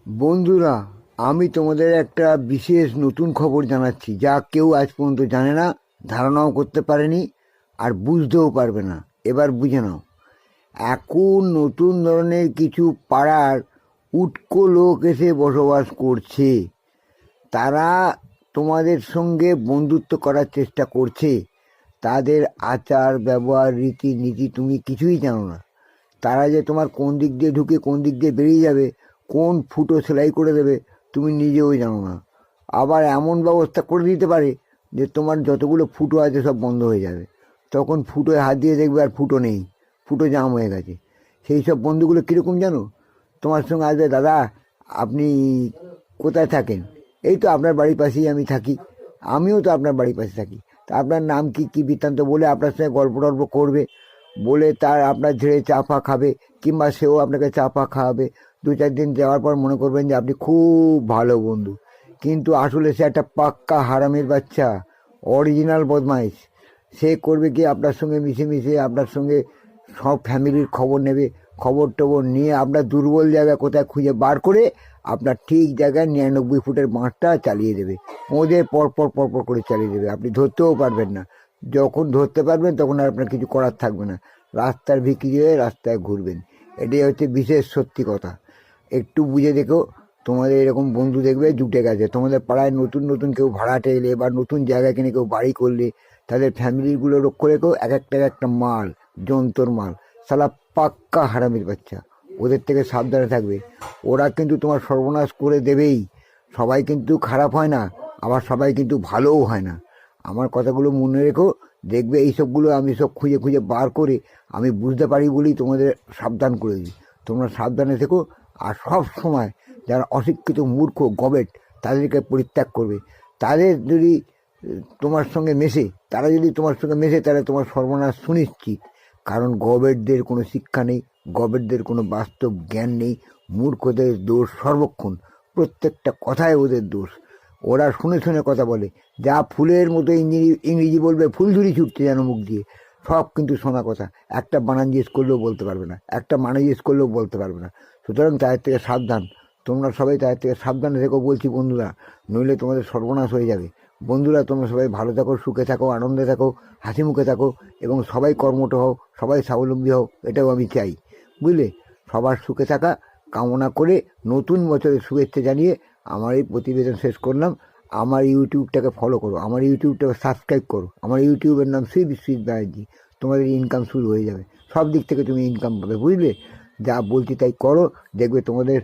বন্ধুরা, আমি তোমাদের একটা বিশেষ নতুন খবর জানাচ্ছি, যা কেউ আজ পর্যন্ত জানে না, ধারণাও করতে পারেনি, আর বুঝতেও পারবে না। এবার বুঝে নাও। এখন নতুন ধরনের কিছু পাড়ার উটকো লোক এসে বসবাস করছে। তারা তোমাদের সঙ্গে বন্ধুত্ব করার চেষ্টা করছে। তাদের আচার ব্যবহার রীতিনীতি তুমি কিছুই জানো না। তারা যে তোমার কোন দিক দিয়ে ঢুকে কোন দিক দিয়ে বেরিয়ে যাবে, কোন ফুটো সেলাই করে দেবে, তুমি নিজেও জানো না। আবার এমন ব্যবস্থা করে দিতে পারে যে তোমার যতগুলো ফুটো আছে সব বন্ধ হয়ে যাবে। তখন ফুটোয় হাত দিয়ে দেখবে আর ফুটো নেই, ফুটো জাম হয়ে গেছে। সেই সব বন্ধুগুলো কীরকম জানো? তোমার সঙ্গে আসবে, দাদা আপনি কোথায় থাকেন? এই তো আপনার বাড়ির পাশেই আমি থাকি। আমিও তো আপনার বাড়ির পাশে থাকি। তা আপনার নাম কি, কী বৃত্তান্ত বলে আপনার সঙ্গে গল্প টল্প করবে, বলে তার আপনার ঝেড়ে চা ফা খাবে, কিংবা সেও আপনাকে চা ফা খাওয়াবে। 2-4 দিন যাওয়ার পর মনে করবেন যে আপনি খুব ভালো বন্ধু, কিন্তু আসলে সে একটা পাক্কা হারামির বাচ্চা, অরিজিনাল বদমাইশ। সে করবে কি, আপনার সঙ্গে মিশে মিশে আপনার সঙ্গে সব ফ্যামিলির খবর নেবে। খবর টবর নিয়ে আপনার দুর্বল জায়গা কোথায় খুঁজে বার করে আপনার ঠিক জায়গায় 99 ফুটের বাঁটটা চালিয়ে দেবে। ওদের পরপর পরপর করে চালিয়ে দেবে, আপনি ধরতেও পারবেন না। যখন ধরতে পারবেন তখন আর আপনার কিছু করার থাকবে না। রাস্তার ভিখিরি হয়ে রাস্তায় ঘুরবেন। এটাই হচ্ছে বিশেষ সত্যি কথা। একটু বুঝে দেখো, তোমাদের এরকম বন্ধু দেখবে জুটে গেছে। তোমাদের পাড়ায় নতুন নতুন কেউ ভাড়াটে এলে বা নতুন জায়গায় কিনে কেউ বাড়ি করলে, তাদের ফ্যামিলিগুলো লক্ষ্য রেখো, এক একটা মাল, যন্তর মাল, শালা পাক্কা হারামির বাচ্চা। ওদের থেকে সাবধানে থাকবে। ওরা কিন্তু তোমার সর্বনাশ করে দেবেই। সবাই কিন্তু খারাপ হয় না, আবার সবাই কিন্তু ভালোও হয় না। আমার কথাগুলো মনে রেখো। দেখবে এইসবগুলো আমি সব খুঁজে খুঁজে বার করে আমি বুঝতে পারি বলেই তোমাদের সাবধান করে দিই। তোমরা সাবধানে থেকো। আর সব সময় যারা অশিক্ষিত মূর্খ গবেট, তাদেরকে পরিত্যাগ করবে। তাদের যদি তোমার সঙ্গে মেশে, তারা যদি তোমার সঙ্গে মেশে, তাহলে তোমার সর্বনাশ সুনিশ্চিত। কারণ গবেটদের কোনো শিক্ষা নেই, গবেটদের কোনো বাস্তব জ্ঞান নেই। মূর্খদের দোষ সর্বক্ষণ, প্রত্যেকটা কথায় ওদের দোষ। ওরা শুনে শুনে কথা বলে, যা ফুলের মতো ইংরেজি বলবে, ফুলঝুরি ছুটতে যেন মুখ দিয়ে, সব কিন্তু শোনা কথা। একটা বানান জিজ্ঞেস করলেও বলতে পারবে না, একটা মানে জিজ্ঞেস করলেও বলতে পারবে না। সুতরাং তাদের থেকে সাবধান। তোমরা সবাই তাদের থেকে সাবধানে থেকো বলছি বন্ধুরা, নইলে তোমাদের সর্বনাশ হয়ে যাবে। বন্ধুরা, তোমরা সবাই ভালো থাকো, সুখে থাকো, আনন্দে থাকো, হাসি মুখে থাকো, এবং সবাই কর্মঠ হও, সবাই স্বাবলম্বী হও, এটাও আমি চাই। বুঝলে? সবার সুখে থাকা কামনা করে নতুন বছরের শুভেচ্ছা জানিয়ে আমার এই প্রতিবেদন শেষ করলাম। আমার ইউটিউবটাকে ফলো করো, আমার ইউটিউবটাকে সাবস্ক্রাইব করো। আমার ইউটিউবের নাম শ্রী বিশ্বজিৎ ব্যানার্জি। তোমাদের ইনকাম শুরু হয়ে যাবে, সব দিক থেকে তুমি ইনকাম পাবে। বুঝলে? যা বলছি তাই করো, দেখবে তোমাদের